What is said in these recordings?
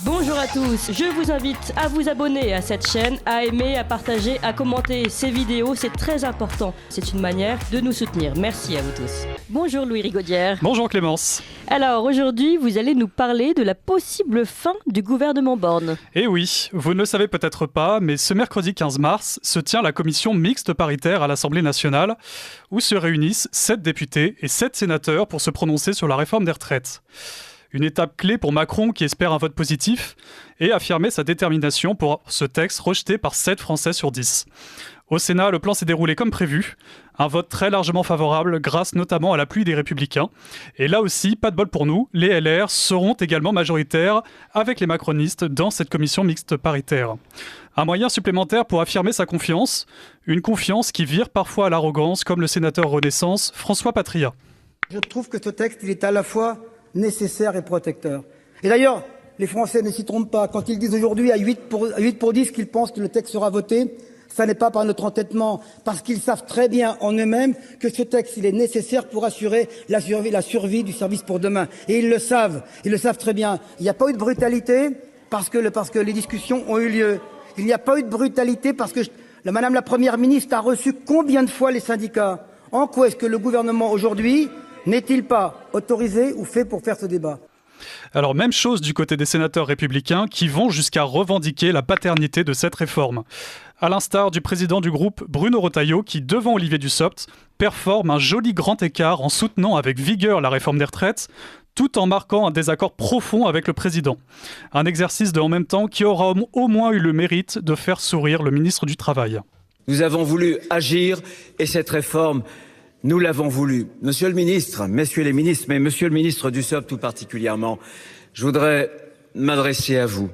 Bonjour à tous, je vous invite à vous abonner à cette chaîne, à aimer, à partager, à commenter ces vidéos, c'est très important. C'est une manière de nous soutenir. Merci à vous tous. Bonjour Louis Rigaudière. Bonjour Clémence. Alors aujourd'hui, vous allez nous parler de la possible fin du gouvernement Borne. Eh oui, vous ne le savez peut-être pas, mais ce mercredi 15 mars se tient la commission mixte paritaire à l'Assemblée nationale, où se réunissent 7 députés et 7 sénateurs pour se prononcer sur la réforme des retraites. Une étape clé pour Macron qui espère un vote positif et affirmer sa détermination pour ce texte rejeté par 7 Français sur 10. Au Sénat, le plan s'est déroulé comme prévu. Un vote très largement favorable grâce notamment à l'appui des Républicains. Et là aussi, pas de bol pour nous, les LR seront également majoritaires avec les macronistes dans cette commission mixte paritaire. Un moyen supplémentaire pour affirmer sa confiance, une confiance qui vire parfois à l'arrogance comme le sénateur Renaissance François Patriat. Je trouve que ce texte, il est à la fois nécessaire et protecteur. Et d'ailleurs, les Français ne s'y trompent pas. Quand ils disent aujourd'hui à 8 pour 10 qu'ils pensent que le texte sera voté, ça n'est pas par notre entêtement, parce qu'ils savent très bien en eux-mêmes que ce texte, il est nécessaire pour assurer la survie du service pour demain. Et ils le savent très bien. Il n'y a pas eu de brutalité parce que les discussions ont eu lieu. Il n'y a pas eu de brutalité parce que Madame la Première ministre a reçu combien de fois les syndicats? En quoi est-ce que le gouvernement aujourd'hui n'est-il pas autorisé ou fait pour faire ce débat? Alors même chose du côté des sénateurs républicains qui vont jusqu'à revendiquer la paternité de cette réforme. À l'instar du président du groupe Bruno Retailleau qui, devant Olivier Dussopt, performe un joli grand écart en soutenant avec vigueur la réforme des retraites, tout en marquant un désaccord profond avec le président. Un exercice de en même temps qui aura au moins eu le mérite de faire sourire le ministre du Travail. Nous avons voulu agir et cette réforme, nous l'avons voulu. Monsieur le ministre, messieurs les ministres, mais monsieur le ministre Dussopt tout particulièrement, je voudrais m'adresser à vous.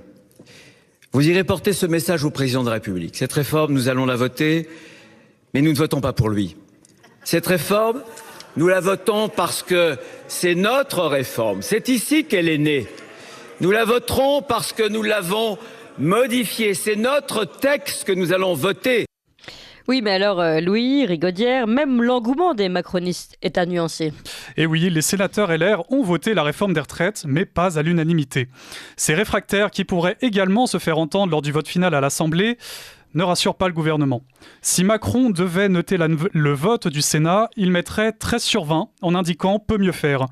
Vous irez porter ce message au président de la République. Cette réforme, nous allons la voter, mais nous ne votons pas pour lui. Cette réforme, nous la votons parce que c'est notre réforme. C'est ici qu'elle est née. Nous la voterons parce que nous l'avons modifiée. C'est notre texte que nous allons voter. Oui, mais alors, Louis Rigaudière, même l'engouement des macronistes est à nuancer. Et oui, les sénateurs LR ont voté la réforme des retraites, mais pas à l'unanimité. Ces réfractaires qui pourraient également se faire entendre lors du vote final à l'Assemblée ne rassurent pas le gouvernement. Si Macron devait noter le vote du Sénat, il mettrait 13 sur 20 en indiquant « peut mieux faire ».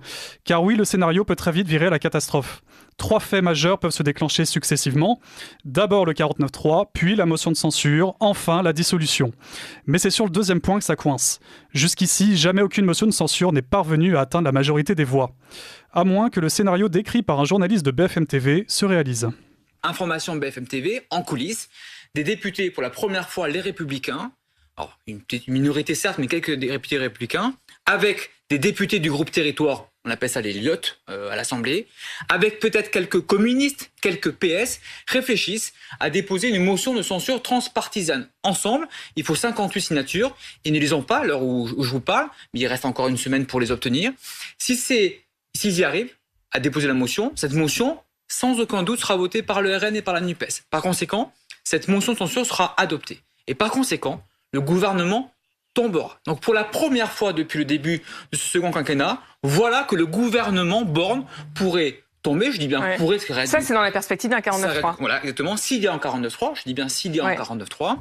Car oui, le scénario peut très vite virer à la catastrophe. 3 faits majeurs peuvent se déclencher successivement. D'abord le 49.3, puis la motion de censure, enfin la dissolution. Mais c'est sur le deuxième point que ça coince. Jusqu'ici, jamais aucune motion de censure n'est parvenue à atteindre la majorité des voix. À moins que le scénario décrit par un journaliste de BFM TV se réalise. Information de BFM TV, en coulisses, des députés, pour la première fois, les Républicains, alors une petite minorité certes, mais quelques députés républicains, avec des députés du groupe Territoire, on appelle ça les lyotes à l'Assemblée, avec peut-être quelques communistes, quelques PS, réfléchissent à déposer une motion de censure transpartisane. Ensemble, il faut 58 signatures. Ils ne les ont pas à l'heure où je vous parle, mais il reste encore une semaine pour les obtenir. S'ils y arrivent à déposer la motion, cette motion, sans aucun doute, sera votée par le RN et par la NUPES. Par conséquent, cette motion de censure sera adoptée. Et par conséquent, le gouvernement tombera. Donc pour la première fois depuis le début de ce second quinquennat, voilà que le gouvernement Borne pourrait tomber, je dis bien pourrait. Ça, c'est dans la perspective d'un 49.3. Voilà, exactement. S'il y a un 49.3, je dis bien s'il y a un 49.3.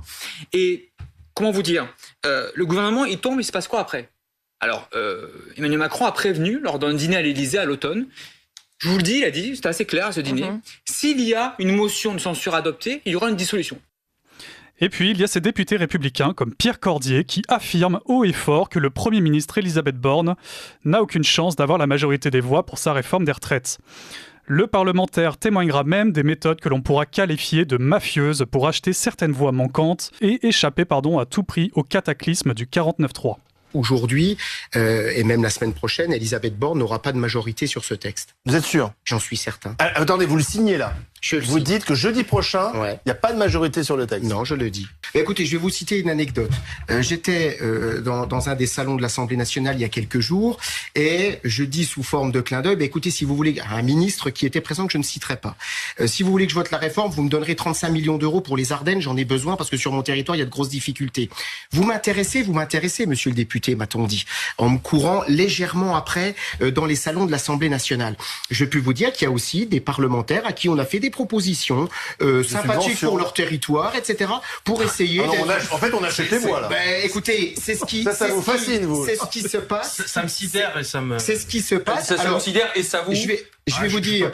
Et comment vous dire, le gouvernement, il tombe, il se passe quoi après? Alors, Emmanuel Macron a prévenu lors d'un dîner à l'Élysée à l'automne. Je vous le dis, il a dit, c'était assez clair ce dîner. S'il y a une motion de censure adoptée, il y aura une dissolution. Et puis, il y a ces députés républicains comme Pierre Cordier qui affirment haut et fort que le Premier ministre Elisabeth Borne n'a aucune chance d'avoir la majorité des voix pour sa réforme des retraites. Le parlementaire témoignera même des méthodes que l'on pourra qualifier de mafieuses pour acheter certaines voix manquantes et échapper à tout prix au cataclysme du 49.3. Aujourd'hui, et même la semaine prochaine, Elisabeth Borne n'aura pas de majorité sur ce texte. Vous êtes sûr? J'en suis certain. Attendez, vous le signez là? Vous dites que jeudi prochain, il n'y a pas de majorité sur le texte? Non, je le dis. Mais écoutez, je vais vous citer une anecdote. J'étais dans un des salons de l'Assemblée nationale il y a quelques jours et je dis sous forme de clin d'œil, écoutez, si vous voulez, un ministre qui était présent que je ne citerai pas, Si vous voulez que je vote la réforme, vous me donnerez 35 millions d'euros pour les Ardennes, j'en ai besoin parce que sur mon territoire, il y a de grosses difficultés. Vous m'intéressez, monsieur le député, m'a-t-on dit, en me courant légèrement après dans les salons de l'Assemblée nationale. Je peux vous dire qu'il y a aussi des parlementaires à qui on a fait des propositions sympathiques pour leur territoire, etc., pour essayer... En fait, on achète les voix, là. Écoutez, c'est ce qui... Ça vous fascine, vous. C'est ce qui se passe. Ça me sidère et ça me... C'est ce qui se passe. Ça me sidère et ça vous... Je vais vous dire,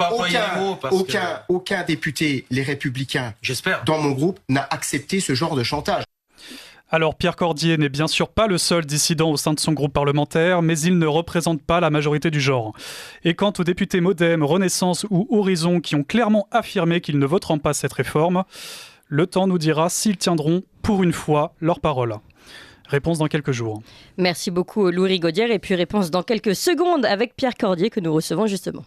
aucun député, les Républicains, j'espère, dans mon groupe, n'a accepté ce genre de chantage. Alors Pierre Cordier n'est bien sûr pas le seul dissident au sein de son groupe parlementaire, mais il ne représente pas la majorité du genre. Et quant aux députés Modem, Renaissance ou Horizon qui ont clairement affirmé qu'ils ne voteront pas cette réforme, le temps nous dira s'ils tiendront, pour une fois, leur parole. Réponse dans quelques jours. Merci beaucoup Louis Rigaudière et puis réponse dans quelques secondes avec Pierre Cordier que nous recevons justement.